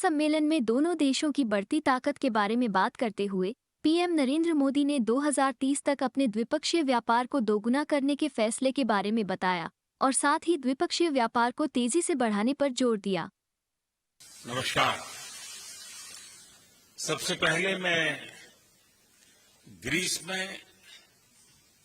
सम्मेलन में दोनों देशों की बढ़ती ताकत के बारे में बात करते हुए पीएम नरेंद्र मोदी ने 2030 तक अपने द्विपक्षीय व्यापार को दोगुना करने के फैसले के बारे में बताया और साथ ही द्विपक्षीय व्यापार को तेजी से बढ़ाने पर जोर दिया। नमस्कार। सबसे पहले मैं ग्रीस में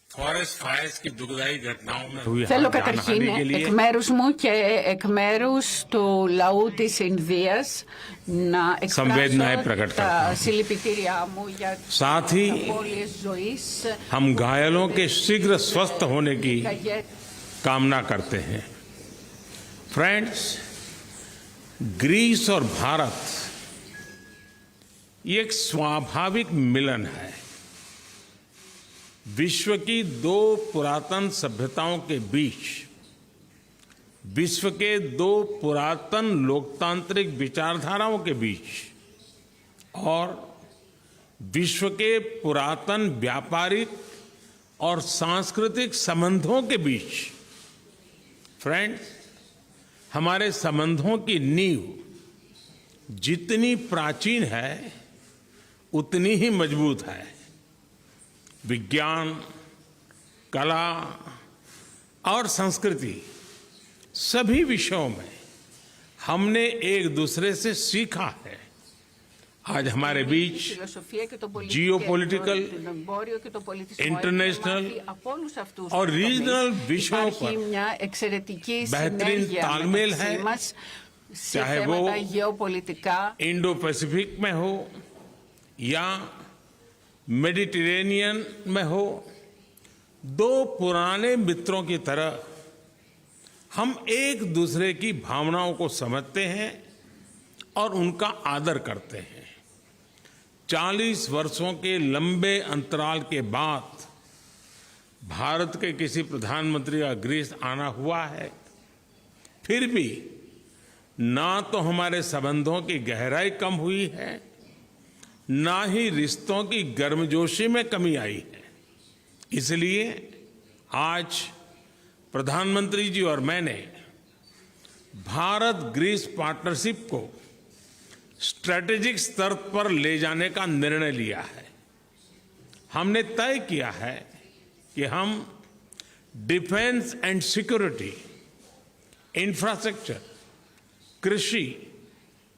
फॉरेस्ट फायर्स की दुखदायी घटनाओं में हुई Θέλω καταρχήν εκ μέρους μου και εκ μέρους του λαού της Ινδίας να εκφράσω τα συλληπιτήριά μου για τις απώλειες ζωής. हम घायलों के शीघ्र स्वस्थ होने की कामना करते हैं। फ्रेंड्स, ग्रीस और भारत ये एक स्वाभाविक मिलन है। विश्व की दो पुरातन सभ्यताओं के बीच, विश्व के दो पुरातन लोकतांत्रिक विचारधाराओं के बीच और विश्व के पुरातन व्यापारिक और सांस्कृतिक संबंधों के बीच, फ्रेंड्स, हमारे संबंधों की नींव जितनी प्राचीन है उतनी ही मजबूत है। विज्ञान, कला और संस्कृति सभी विषयों में हमने एक दूसरे से सीखा है। आज हमारे बीच जियोपॉलिटिकल, इंटरनेशनल और रीजनल विषयों पर बेहतरीन तालमेल है, चाहे वो इंडो पैसिफिक में हो या मेडिटेरेनियन में हो। दो पुराने मित्रों की तरह हम एक दूसरे की भावनाओं को समझते हैं और उनका आदर करते हैं। 40 वर्षों के लंबे अंतराल के बाद भारत के किसी प्रधानमंत्री का ग्रीस आना हुआ है, फिर भी ना तो हमारे संबंधों की गहराई कम हुई है, ना ही रिश्तों की गर्मजोशी में कमी आई है। इसलिए आज प्रधानमंत्री जी और मैंने भारत ग्रीस पार्टनरशिप को स्ट्रैटेजिक स्तर पर ले जाने का निर्णय लिया है। हमने तय किया है कि हम डिफेंस एंड सिक्योरिटी, इंफ्रास्ट्रक्चर, कृषि,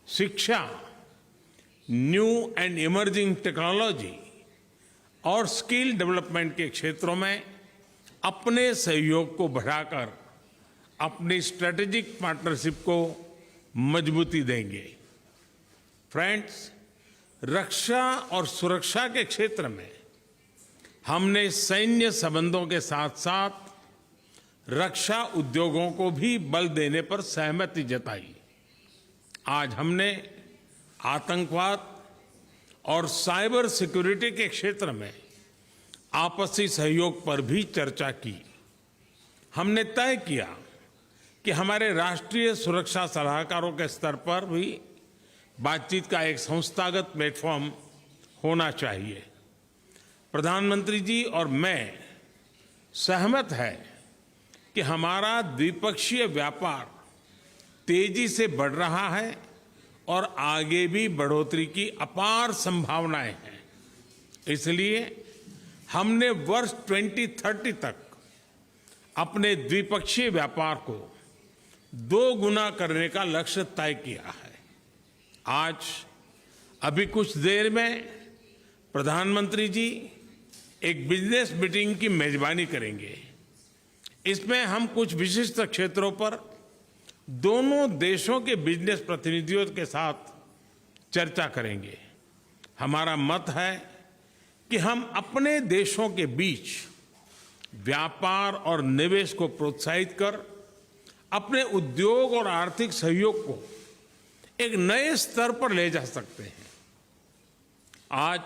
शिक्षा, न्यू एंड इमर्जिंग टेक्नोलॉजी और स्किल डेवलपमेंट के क्षेत्रों में अपने सहयोग को बढ़ाकर अपनी स्ट्रैटेजिक पार्टनरशिप को मजबूती देंगे। फ्रेंड्स, रक्षा और सुरक्षा के क्षेत्र में हमने सैन्य संबंधों के साथ साथ रक्षा उद्योगों को भी बल देने पर सहमति जताई। आज हमने आतंकवाद और साइबर सिक्योरिटी के क्षेत्र में आपसी सहयोग पर भी चर्चा की। हमने तय किया कि हमारे राष्ट्रीय सुरक्षा सलाहकारों के स्तर पर भी बातचीत का एक संस्थागत प्लेटफॉर्म होना चाहिए। प्रधानमंत्री जी और मैं सहमत हैं कि हमारा द्विपक्षीय व्यापार तेजी से बढ़ रहा है और आगे भी बढ़ोतरी की अपार संभावनाएं हैं। इसलिए हमने वर्ष 2030 तक अपने द्विपक्षीय व्यापार को 2 गुना करने का लक्ष्य तय किया है। आज अभी कुछ देर में प्रधानमंत्री जी एक बिजनेस मीटिंग की मेजबानी करेंगे। इसमें हम कुछ विशिष्ट क्षेत्रों पर दोनों देशों के बिजनेस प्रतिनिधियों के साथ चर्चा करेंगे। हमारा मत है कि हम अपने देशों के बीच व्यापार और निवेश को प्रोत्साहित कर अपने उद्योग और आर्थिक सहयोग को एक नए स्तर पर ले जा सकते हैं। आज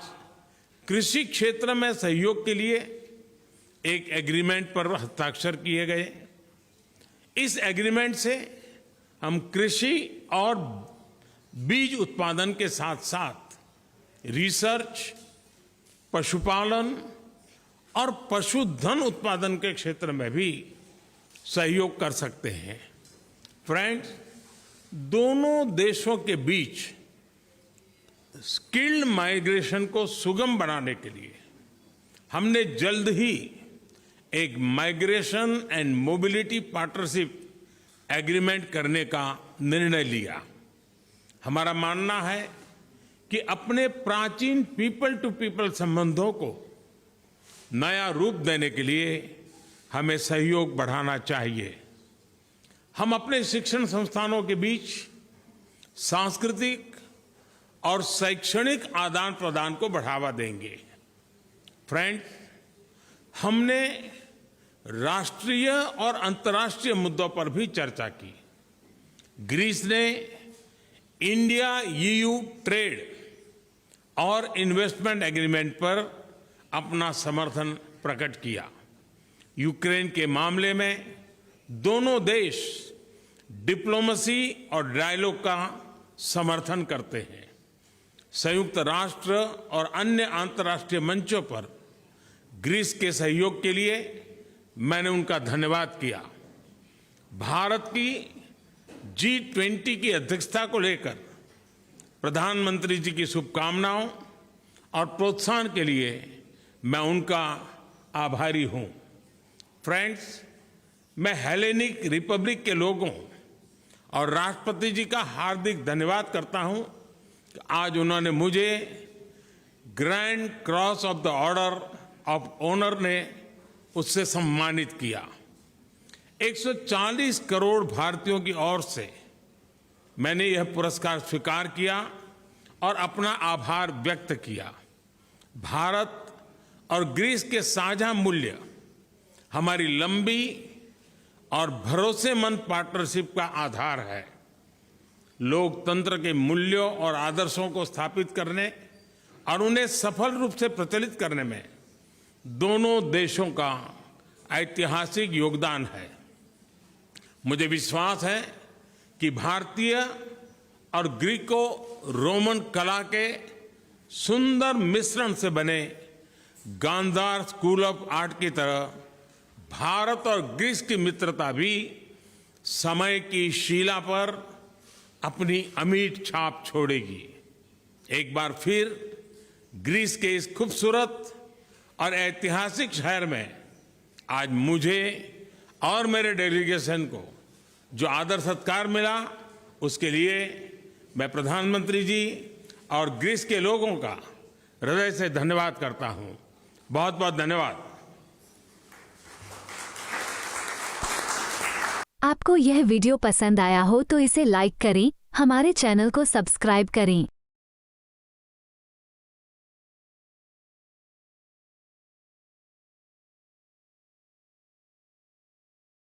कृषि क्षेत्र में सहयोग के लिए एक एग्रीमेंट पर हस्ताक्षर किए गए। इस एग्रीमेंट से हम कृषि और बीज उत्पादन के साथ साथ रिसर्च, पशुपालन और पशुधन उत्पादन के क्षेत्र में भी सहयोग कर सकते हैं। फ्रेंड्स, दोनों देशों के बीच स्किल्ड माइग्रेशन को सुगम बनाने के लिए हमने जल्द ही एक migration and mobility partnership agreement करने का निर्णय लिया। हमारा मानना है कि अपने प्राचीन पीपल टू पीपल संबंधों को नया रूप देने के लिए हमें सहयोग बढ़ाना चाहिए। हम अपने शिक्षण संस्थानों के बीच सांस्कृतिक और शैक्षणिक आदान प्रदान को बढ़ावा देंगे। फ्रेंड, हमने राष्ट्रीय और अंतर्राष्ट्रीय मुद्दों पर भी चर्चा की। ग्रीस ने इंडिया ईयू ट्रेड और इन्वेस्टमेंट एग्रीमेंट पर अपना समर्थन प्रकट किया। यूक्रेन के मामले में दोनों देश डिप्लोमेसी और डायलॉग का समर्थन करते हैं। संयुक्त राष्ट्र और अन्य अंतर्राष्ट्रीय मंचों पर ग्रीस के सहयोग के लिए मैंने उनका धन्यवाद किया। भारत की G20 की अध्यक्षता को लेकर प्रधानमंत्री जी की शुभकामनाओं और प्रोत्साहन के लिए मैं उनका आभारी हूं। फ्रेंड्स, मैं हेलेनिक रिपब्लिक के लोगों और राष्ट्रपति जी का हार्दिक धन्यवाद करता हूं कि आज उन्होंने मुझे grand cross of the order of honour ने उससे सम्मानित किया। 140 करोड़ भारतीयों की ओर से मैंने यह पुरस्कार स्वीकार किया और अपना आभार व्यक्त किया। भारत और ग्रीस के साझा मूल्य हमारी लंबी और भरोसेमंद पार्टनरशिप का आधार है। लोकतंत्र के मूल्यों और आदर्शों को स्थापित करने और उन्हें सफल रूप से प्रचलित करने में दोनों देशों का ऐतिहासिक योगदान है। मुझे विश्वास है कि भारतीय और ग्रीको रोमन कला के सुंदर मिश्रण से बने गांधार स्कूल ऑफ आर्ट की तरह भारत और ग्रीस की मित्रता भी समय की शिला पर अपनी अमिट छाप छोड़ेगी। एक बार फिर ग्रीस के इस खूबसूरत और ऐतिहासिक शहर में आज मुझे और मेरे डेलीगेशन को जो आदर सत्कार मिला, उसके लिए मैं प्रधानमंत्री जी और ग्रीस के लोगों का हृदय से धन्यवाद करता हूं। बहुत बहुत धन्यवाद। आपको यह वीडियो पसंद आया हो तो इसे लाइक करें, हमारे चैनल को सब्सक्राइब करें